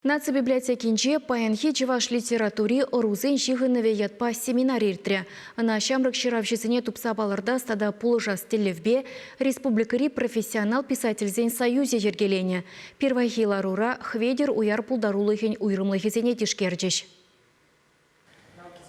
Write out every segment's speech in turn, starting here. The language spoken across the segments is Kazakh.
Нацбиблиотекинче паянхи чываш литературе орузен шихыныве ятпа семинар иртре. На шамрак ширавшисыне тупса баларда стада пулыжа стелевбе республикари профессионал писательзен союзе ергелене. Первайхи ларура хведер уяр пулдарулыхен уйрымлыхизене тишкерджеш.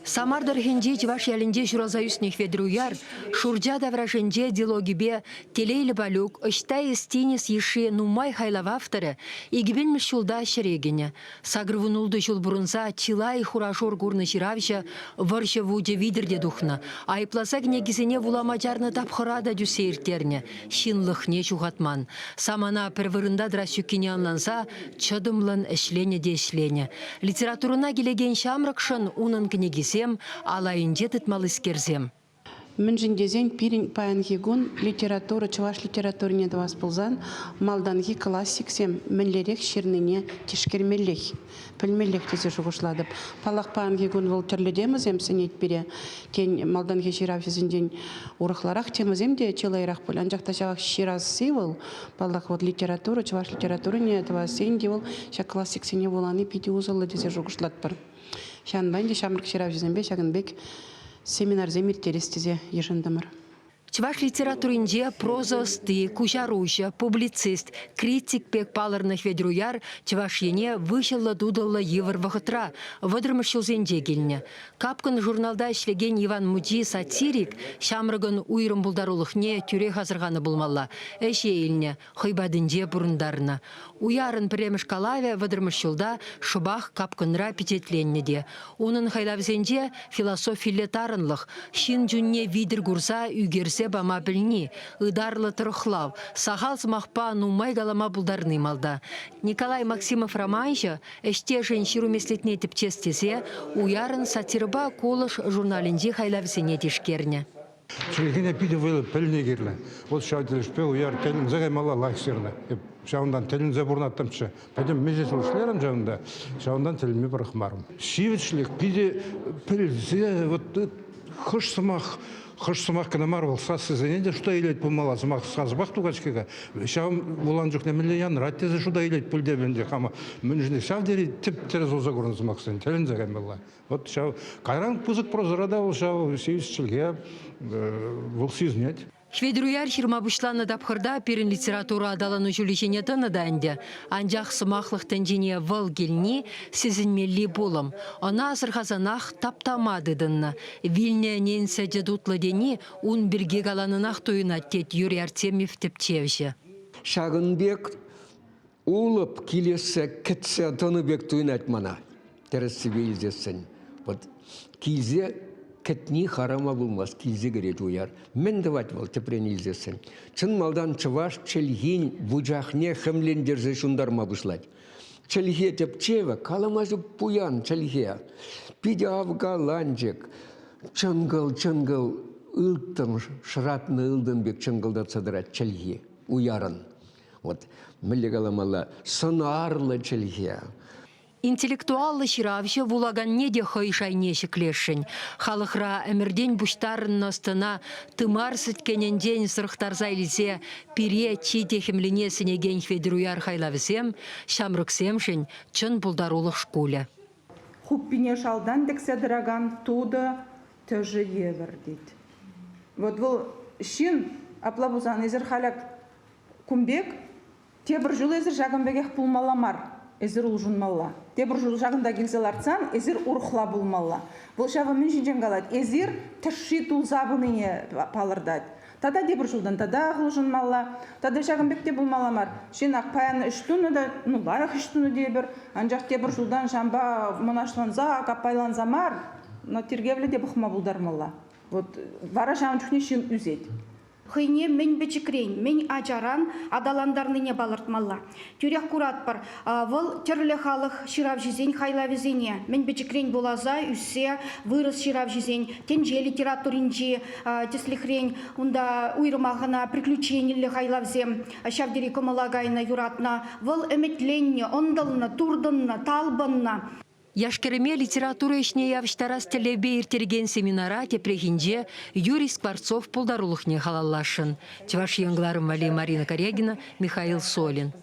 Самардар хенде чеваш ялинде журазаюсних ведруяр, шурджа давраженде дилогибе телейлі балюк, ыштай истинес еши нумай хайлав авторы, игибен мишулда шерегене. Сагрывунулды жул бурунза чилай хурашор гурны жиравжа варжа вуде видерде духна, айпласа гнегизене вуламаджарны тапхырада дюсейртерне, шинлыхне чугатман. Самана первырында драсюкине анланса, чыдымлын эшлене де эшлене. Литературына келеген шамракшын унын кнегиз алайынде тытмалыскерзем. Мен жиндезен пирин паянхигун литература, чуваш литературине двас пулзан, малданги классиксем, менлерек ширнине тишкермеллех, пельмеллех тезе жугушладып. Палах паянхигун вол терледемізем сенет бире, тен малданги ширавшизінден урахларах темізем де челайрах пул. Анжақта шағақ шираз сивыл, палах вот литература, чуваш литературине двас сен девыл, ша классиксене воланы пиди узылы тезе жугушладпыр. Шанбайнде шамрак ширавшизембе шагынбек семинар земиртерестезе ешендамыр. Чваш литературинде прозасты, кужаруща, публицист, критик пек палырных ведруяр, чваш ене вышылла дудалла евр вахытра, выдырмышылзенде келіне. Капкын журналда ішлеген Иван Муди сатирик, шамрыгын уйрым булдарулықне тюре хазырғаны булмалла. Әше еліне, хойбадынде бұрындарына. Уярын піреміш калаве выдырмышылда шыбақ капкынра пететленнеде. Оның хайлавзенде философилі тарынлық, шин жүнне видір гурза үгерзе бама білні, ыдарлы тұрықлау, сағал змақпа нумай галама бұлдарны малда. Николай Максимов романжы, әште женширу меслетне тіпчестезе, уярын сатирба колыш журналінде хайлавзене дешкерне. Чилгене пиде вылы пельне кирле. Вот шаудилишпе уяр телин загаймала лайксерне. Шаундан телин забурнаттымчы. Пойдем межес ушлерен жаунда. Шаундан телинме барахмарым. Шивичлик пиде пельзе вот хош самах канамар болса сізенеде шуда илет пулмала самах сказбақ тугачкега. Шаум булан жоқ немеле ян раттезе шуда илет пульде бенде хама. Мүнжіне шав дери тип терез олза көрін самақсын телин загаймала. Вот шау кайран пузык прозырада ол шау шивиччилге волсизнет. Шведруяр ширмабушланы дапхырда перін литература адаланы жүлішене тыныда әнде. Анжақ сымақлық тәнжене выл келні сезінмелі болым. Она азырғазанақ таптамады дынны. Вильне ненсе дедутлы дені ұн бірге галанынақ тойына тет Юрий Артемьев тепчевші. Шағынбек улып келесі кітсі тыныбек тойын айтмана. Тәрісі бейіздесін. Келзе кетни харама булмас, килзе керет уяр. Мен давать вал тепрени изесен. Чын малдан чываш челгин вujахне хемлендерзе шундарма бушлать. Челге тепчева каламазу пуян челге. Пиде авгаланжек. Чынгыл ылтын шыратны ылдын бек чынгылда цадырат челге уярын. Вот милле каламала сонарлы челге. Интеллектуаллы ширавшы вулаган неде хайшайне шеклешін. Халықра әмірден бұштарын астына тымар сүткененден сұрықтарза илзе пире чиде хемлене сінеген хведруяр хайлавызем, шамрықсемшін чын бұлдарулық школе. Хуппине шалдан декседіраган туды төжі евір дейді. Вот бұл шин аплабузан езір халяк күмбек, тебір жылы езір жағынбегех пулмаламар. Эзір ұлжынмалла. Тебір жыл жағында келзел артсан, эзір ұрықла болмалла. Бұл шағы мен жинжен қалады. Эзір тіші тұлзабыныне палырдады. Тада дебір жылдан, тада ұлжынмалла. Тада жағынбекте болмаламар. Шен ақ паяны үштуны да, лайық үштуны дебір. Анжақ тебір жылдан жамба мұнашланза, капайланзамар. Но тергевлі де бұқма бұлдармалла. Вот вара жағын жүхне шен үзет. Хыйне мен бечекрейн, мен ажаран адаландарныне балыртмалла. Тюрек курат бар, выл терлі халық ширав жезен хайлавезене. Мен бечекрейн болаза, үссе, вырыс ширав жезен, тенже литературинже, теслихрейн, унда уйрымағына приключенийлі хайлавзем, шавдери комалагайна юратна, выл эметленне, ондална, турдынна, талбынна. Яшкереме литература ішне явыштарас телебе иртерген семинара тепрегинже Юрий Скворцов пулдарулықне халаллашын. Чеваш еңгларым Марина Корягина, Михаил Солин.